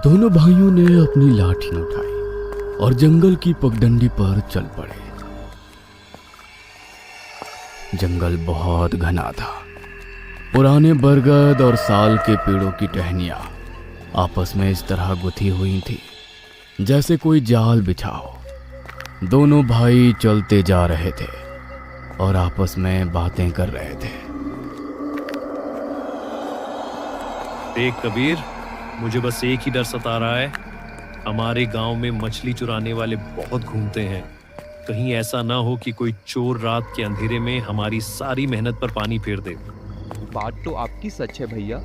दोनों भाइयों ने अपनी लाठी उठाई और जंगल की पगडंडी पर चल पड़े। जंगल बहुत घना था। पुराने बरगद और साल के पेड़ों की टहनियां आपस में इस तरह गुथी हुई थी जैसे कोई जाल बिछा हो। दोनों भाई चलते जा रहे थे और आपस में बातें कर रहे थे। देख कबीर, मुझे बस एक ही डर सता रहा है। हमारे गांव में मछली चुराने वाले बहुत घूमते हैं। कहीं ऐसा ना हो कि कोई चोर रात के अंधेरे में हमारी सारी मेहनत पर पानी फेर दे। बात तो आपकी सच है भैया।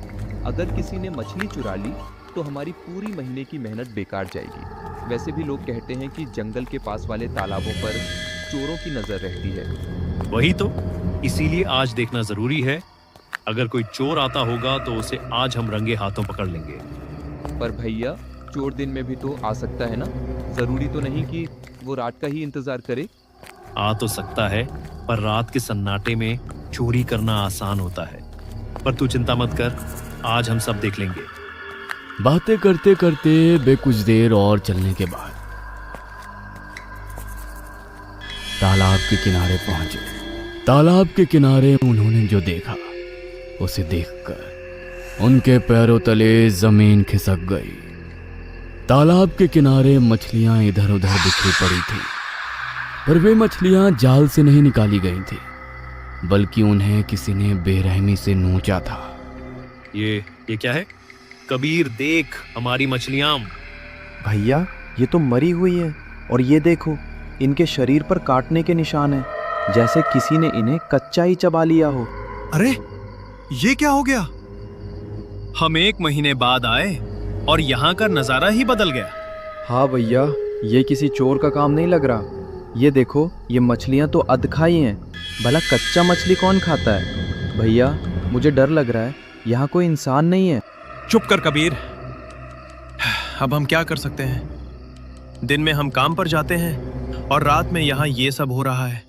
अगर किसी ने मछली चुरा ली तो हमारी पूरी महीने की मेहनत बेकार जाएगी। वैसे भी लोग कहते हैं कि जंगल के पास वाले तालाबों पर चोरों की नजर रहती है। वही तो, इसीलिए आज देखना जरूरी है। अगर कोई चोर आता होगा तो उसे आज हम रंगे हाथों पकड़ लेंगे। पर भैया, चोर दिन में भी तो आ सकता है ना। जरूरी तो नहीं कि वो रात का ही इंतजार करे। आ तो सकता है, पर रात के सन्नाटे में चोरी करना आसान होता है। पर तू चिंता मत कर, आज हम सब देख लेंगे। बातें करते करते वे कुछ देर और चलने के बाद तालाब के किनारे पहुंचे। तालाब के किनारे उन्होंने जो देखा उसे देखकर उनके पैरों तले जमीन खिसक गई। तालाब के किनारे मछलियां इधर उधर बिखरी पड़ी थी, पर वे मछलियां जाल से नहीं निकाली गई थी, बल्कि उन्हें किसी ने बेरहमी से नोचा था। ये क्या है? कबीर देख, हमारी मछलियां। भैया, ये तो मरी हुई है और ये देखो, इनके शरीर पर काटने के निशान हैं, जैसे किसी ने इन्हें कच्चा ही चबा लिया हो। अरे, ये क्या हो गया? हम 1 महीने बाद आए और यहाँ का नजारा ही बदल गया। हाँ भैया, ये किसी चोर का काम नहीं लग रहा। ये देखो, ये मछलियाँ तो अधखाई हैं। भला कच्चा मछली कौन खाता है? भैया, मुझे डर लग रहा है, यहाँ कोई इंसान नहीं है। चुप कर कबीर। अब हम क्या कर सकते हैं? दिन में हम काम पर जाते हैं और रात में यहाँ ये सब हो रहा है।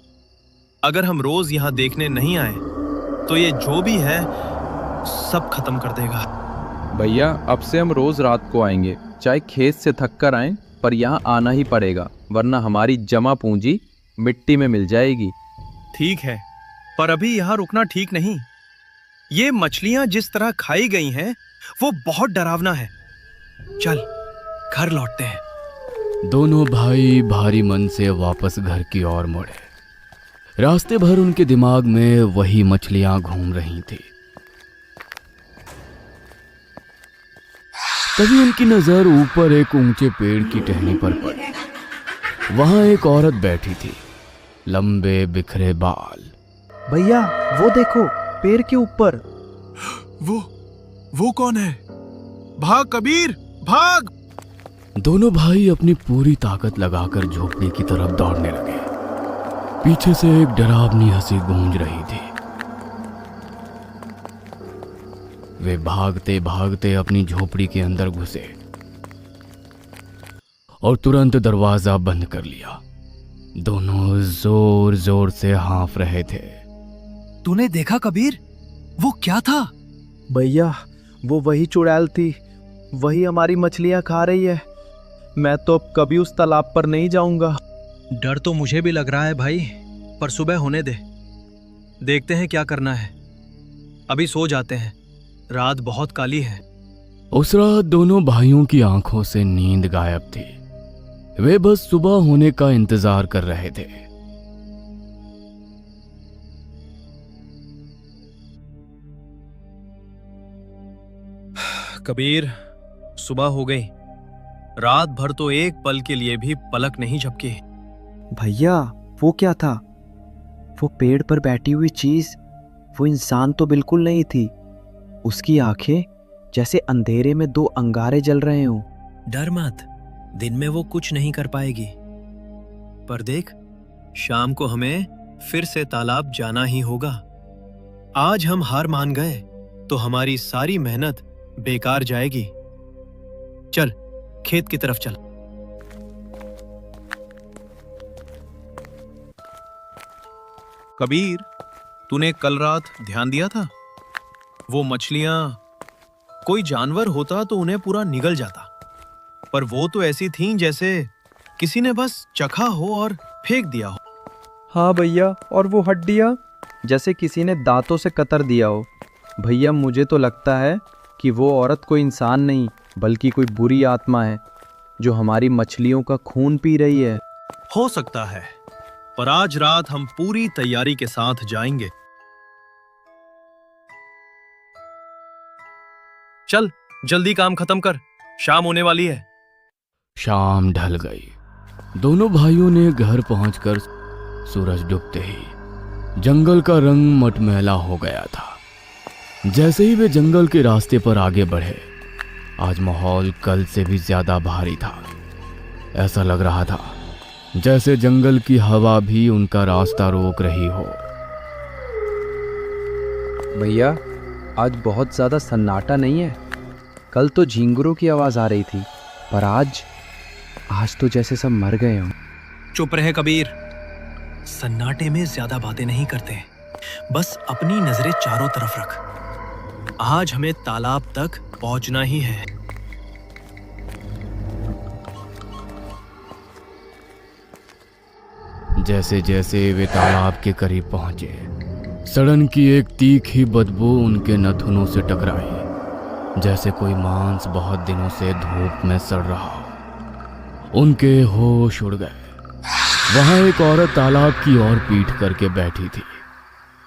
अगर हम रोज यहाँ देखने नहीं आए तो ये जो भी है सब खत्म कर देगा। भैया, अब से हम रोज रात को आएंगे, चाहे खेत से थक कर आए, पर यहाँ आना ही पड़ेगा, वरना हमारी जमा पूंजी मिट्टी में मिल जाएगी। ठीक है, पर अभी यहाँ रुकना ठीक नहीं। ये मछलियां जिस तरह खाई गई हैं वो बहुत डरावना है। चल, घर लौटते हैं। दोनों भाई भारी मन से वापस घर की ओर मुड़े। रास्ते भर उनके दिमाग में वही मछलियां घूम रही थी। तभी उनकी नजर ऊपर एक ऊंचे पेड़ की टहनी पर पड़ी। वहां एक औरत बैठी थी, लंबे बिखरे बाल। भैया, वो देखो, पेड़ के ऊपर। वो कौन है? भाग कबीर, भाग! दोनों भाई अपनी पूरी ताकत लगाकर झोपड़ी की तरफ दौड़ने लगे। पीछे से एक डरावनी हंसी गूंज रही थी। वे भागते भागते अपनी झोपड़ी के अंदर घुसे और तुरंत दरवाजा बंद कर लिया। दोनों जोर जोर से हाँफ रहे थे। तूने देखा कबीर? वो क्या था? भैया, वो वही चुड़ैल थी, वही हमारी मछलियाँ खा रही है। मैं तो अब कभी उस तालाब पर नहीं जाऊंगा। डर तो मुझे भी लग रहा है भाई, पर सुबह होने दे, देखते हैं क्या करना है। अभी सो जाते हैं, रात बहुत काली है। उस रात दोनों भाइयों की आंखों से नींद गायब थी। वे बस सुबह होने का इंतजार कर रहे थे। कबीर, सुबह हो गई। रात भर तो एक पल के लिए भी पलक नहीं झपकी। भैया, वो क्या था? वो पेड़ पर बैठी हुई चीज, वो इंसान तो बिल्कुल नहीं थी। उसकी आंखें जैसे अंधेरे में 2 अंगारे जल रहे हों। डर मत, दिन में वो कुछ नहीं कर पाएगी। पर देख, शाम को हमें फिर से तालाब जाना ही होगा। आज हम हार मान गए तो हमारी सारी मेहनत बेकार जाएगी। चल, खेत की तरफ चल। कबीर, तूने कल रात ध्यान दिया था? वो मछलियां, कोई जानवर होता तो उन्हें पूरा निगल जाता, पर वो तो ऐसी थीं जैसे किसी ने बस चखा हो और फेंक दिया हो। हाँ भैया, और वो हड्डियाँ जैसे किसी ने दांतों से कतर दिया हो। भैया मुझे तो लगता है कि वो औरत कोई इंसान नहीं बल्कि कोई बुरी आत्मा है जो हमारी मछलियों का खून पी रही है। हो सकता है, पर आज रात हम पूरी तैयारी के साथ जाएंगे। चल जल्दी काम खत्म कर, शाम होने वाली है। शाम ढल गई। दोनों भाइयों ने घर पहुंचकर सूरज डूबते ही जंगल का रंग मटमैला हो गया था। जैसे ही वे जंगल के रास्ते पर आगे बढ़े, आज माहौल कल से भी ज्यादा भारी था। ऐसा लग रहा था जैसे जंगल की हवा भी उनका रास्ता रोक रही हो। भैया आज बहुत ज़्यादा सन्नाटा नहीं है। कल तो झींगुरों की आवाज़ आ रही थी, पर आज तो जैसे सब मर गए हों। चुप रहे कबीर, सन्नाटे में ज्यादा बातें नहीं करते, बस अपनी नजरें चारों तरफ रख। आज हमें तालाब तक पहुंचना ही है। जैसे जैसे वे तालाब के करीब पहुंचे, सड़न की एक तीखी बदबू उनके नथुनों से टकराई, जैसे कोई मांस बहुत दिनों से धूप में सड़ रहा हो। उनके होश उड़ गए। वहां एक औरत तालाब की ओर पीठ करके बैठी थी।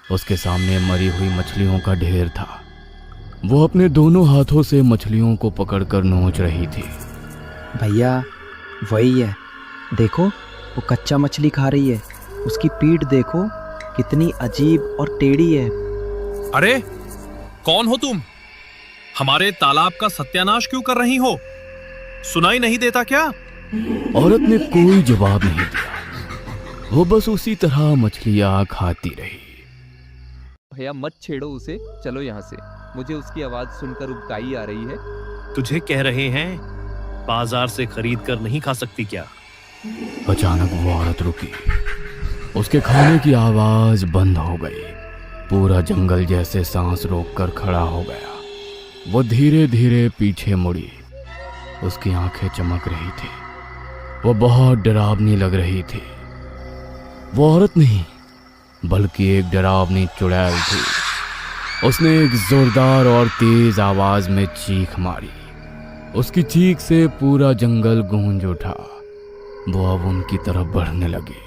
उसके सामने मरी हुई मछलियों का ढेर था। वो अपने दोनों हाथों से मछलियों को पकड़कर नोच रही थी। भैया वही है, देखो वो कच्चा मछली खा रही है। उसकी पीठ देखो कितनी अजीब और टेढ़ी है। अरे कौन हो तुम? हमारे तालाब का सत्यानाश क्यों कर रही हो? सुनाई नहीं देता क्या? औरत ने कोई जवाब नहीं दिया। वो बस उसी तरह मछलियां खाती रही। भैया मत छेड़ो उसे, चलो यहाँ से। मुझे उसकी आवाज सुनकर उबकाई आ रही है। तुझे कह रहे हैं, बाजार से खरीद कर नहीं खा सकती क्या? अचानक वो औरत रुकी। उसके खाने की आवाज बंद हो गई। पूरा जंगल जैसे सांस रोककर खड़ा हो गया। वो धीरे धीरे पीछे मुड़ी। उसकी आंखें चमक रही थी। वो बहुत डरावनी लग रही थी। वो औरत नहीं बल्कि एक डरावनी चुड़ैल थी। उसने एक जोरदार और तेज आवाज में चीख मारी। उसकी चीख से पूरा जंगल गूंज उठा। वो अब उनकी तरफ बढ़ने लगे।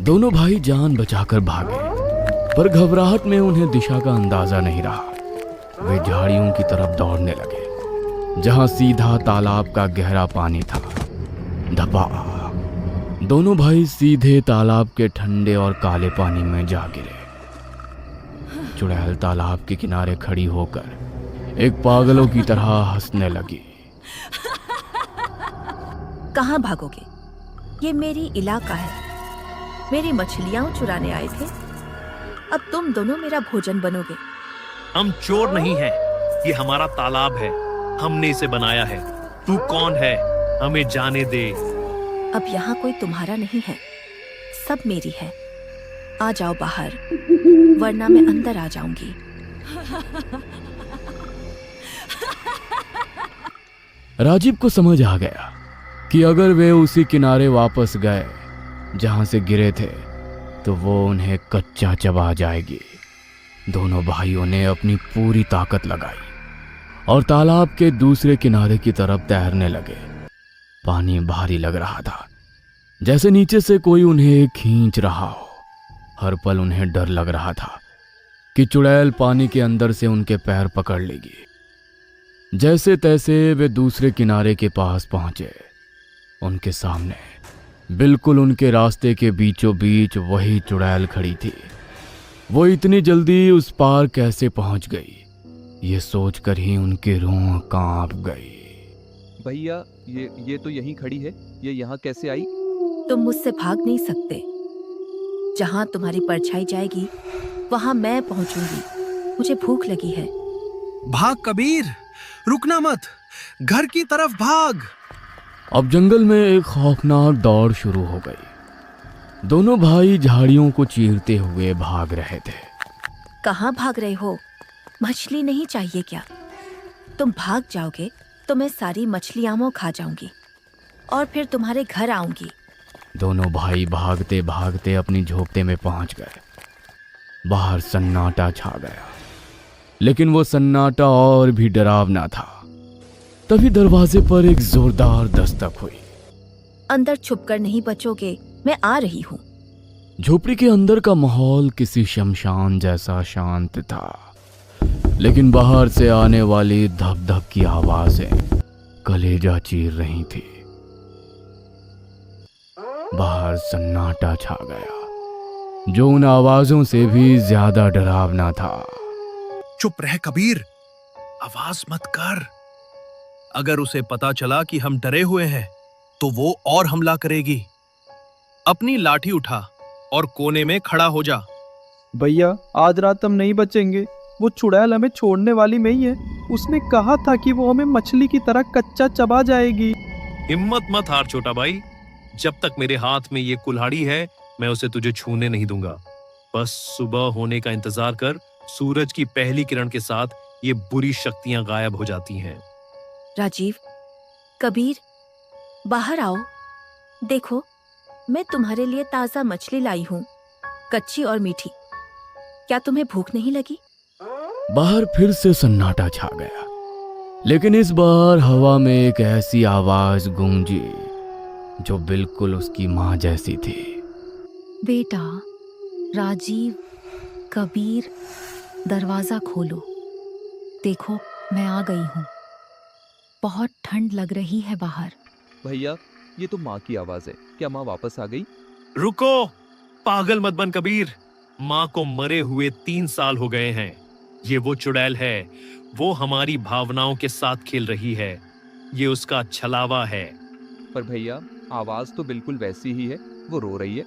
दोनों भाई जान बचाकर भागे, पर घबराहट में उन्हें दिशा का अंदाजा नहीं रहा। वे झाड़ियों की तरफ दौड़ने लगे, जहां सीधा तालाब का गहरा पानी था। धपा! दोनों भाई सीधे तालाब के ठंडे और काले पानी में जा गिरे। चुड़ैल तालाब के किनारे खड़ी होकर एक पागलों की तरह हंसने लगी। कहाँ भागोगे? ये मेरी इलाका है। मेरी मछलियां चुराने आए थे। अब तुम दोनों मेरा भोजन बनोगे। हम चोर नहीं हैं, ये हमारा तालाब है। हमने इसे बनाया है। तू कौन है? हमें जाने दे। अब यहाँ कोई तुम्हारा नहीं है, सब मेरी है। आ जाओ बाहर, वरना मैं अंदर आ जाऊंगी। राजीव को समझ आ गया कि अगर वे उसी किनारे वापस गए जहां से गिरे थे, तो वो उन्हें कच्चा चबा जाएगी। दोनों भाइयों ने अपनी पूरी ताकत लगाई और तालाब के दूसरे किनारे की तरफ तैरने लगे। पानी भारी लग रहा था, जैसे नीचे से कोई उन्हें खींच रहा हो। हर पल उन्हें डर लग रहा था कि चुड़ैल पानी के अंदर से उनके पैर पकड़ लेगी। जैसे तैसे वे दूसरे किनारे के पास पहुंचे। उनके सामने बिल्कुल उनके रास्ते के बीचों बीच वही चुड़ैल खड़ी थी। वो इतनी जल्दी उस पार कैसे पहुंच गई, ये सोचकर ही उनके रूह कांप गई। भैया ये तो यहीं खड़ी है, ये यहाँ कैसे आई? तुम मुझसे भाग नहीं सकते। जहां तुम्हारी परछाई जाएगी वहां मैं पहुंचूंगी। मुझे भूख लगी है। भाग कबीर, रुकना मत, घर की तरफ भाग। अब जंगल में एक खौफनाक दौड़ शुरू हो गई। दोनों भाई झाड़ियों को चीरते हुए भाग रहे थे। कहाँ भाग रहे हो? मछली नहीं चाहिए क्या? तुम भाग जाओगे तो मैं सारी मछलियाँ खा जाऊंगी और फिर तुम्हारे घर आऊंगी। दोनों भाई भागते भागते अपनी झोपड़े में पहुंच गए। बाहर सन्नाटा छा गया, लेकिन वो सन्नाटा और भी डरावना था। तभी दरवाजे पर एक जोरदार दस्तक हुई। अंदर छुपकर नहीं बचोगे, मैं आ रही हूँ। झोपड़ी के अंदर का माहौल किसी शमशान जैसा शांत था, लेकिन बाहर से आने वाली धप धप की आवाजें कलेजा चीर रही थी। बाहर सन्नाटा छा गया, जो उन आवाजों से भी ज्यादा डरावना था। चुप रह कबीर, आवाज मत कर। अगर उसे पता चला कि हम डरे हुए हैं तो वो और हमला करेगी। अपनी लाठी उठा और कोने में खड़ा हो जा। भैया आज रात हम नहीं बचेंगे। वो चुड़ैल हमें छोड़ने वाली नहीं है। उसने कहा था कि वो हमें मछली की तरह कच्चा चबा जाएगी। हिम्मत मत हार छोटा भाई, जब तक मेरे हाथ में ये कुल्हाड़ी है मैं उसे तुझे छूने नहीं दूंगा। बस सुबह होने का इंतजार कर, सूरज की पहली किरण के साथ ये बुरी शक्तियां गायब हो जाती हैं। राजीव, कबीर, बाहर आओ। देखो, मैं तुम्हारे लिए ताजा मछली लाई हूँ, कच्ची और मीठी। क्या तुम्हें भूख नहीं लगी? बाहर फिर से सन्नाटा छा गया, लेकिन इस बार हवा में एक ऐसी आवाज गूंजी जो बिल्कुल उसकी माँ जैसी थी। बेटा, राजीव, कबीर, दरवाजा खोलो। देखो, मैं आ गई हूँ। बहुत ठंड लग रही है बाहर। भैया ये तो माँ की आवाज है। क्या माँ वापस आ गई? रुको, पागल मत बन कबीर। माँ को मरे हुए 3 साल हो गए हैं। ये वो चुड़ैल है, वो हमारी भावनाओं के साथ खेल रही है। ये उसका छलावा है। पर भैया आवाज तो बिल्कुल वैसी ही है, वो रो रही है।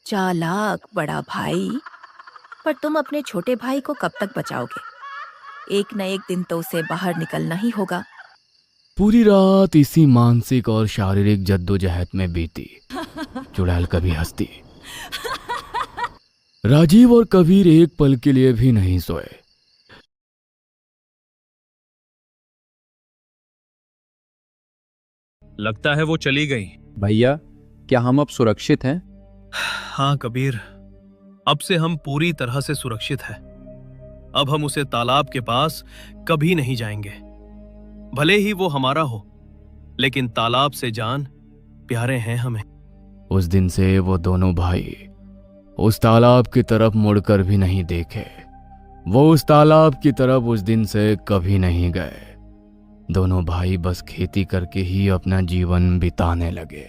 चालाक बड़ा भाई, पर तुम अपने छोटे भाई को कब तक बचाओगे? एक न एक दिन तो उसे बाहर निकलना ही होगा। पूरी रात इसी मानसिक और शारीरिक जद्दोजहद में बीती। चुड़ैल कभी हंसती। राजीव और कबीर एक पल के लिए भी नहीं सोए। लगता है वो चली गई। भैया क्या हम अब सुरक्षित हैं? हाँ कबीर, अब से हम पूरी तरह से सुरक्षित हैं। अब हम उसे तालाब के पास कभी नहीं जाएंगे। भले ही वो हमारा हो, लेकिन तालाब से जान प्यारे हैं हमें। उस दिन से वो दोनों भाई उस तालाब की तरफ मुड़कर भी नहीं देखे। वो उस तालाब की तरफ उस दिन से कभी नहीं गए। दोनों भाई बस खेती करके ही अपना जीवन बिताने लगे।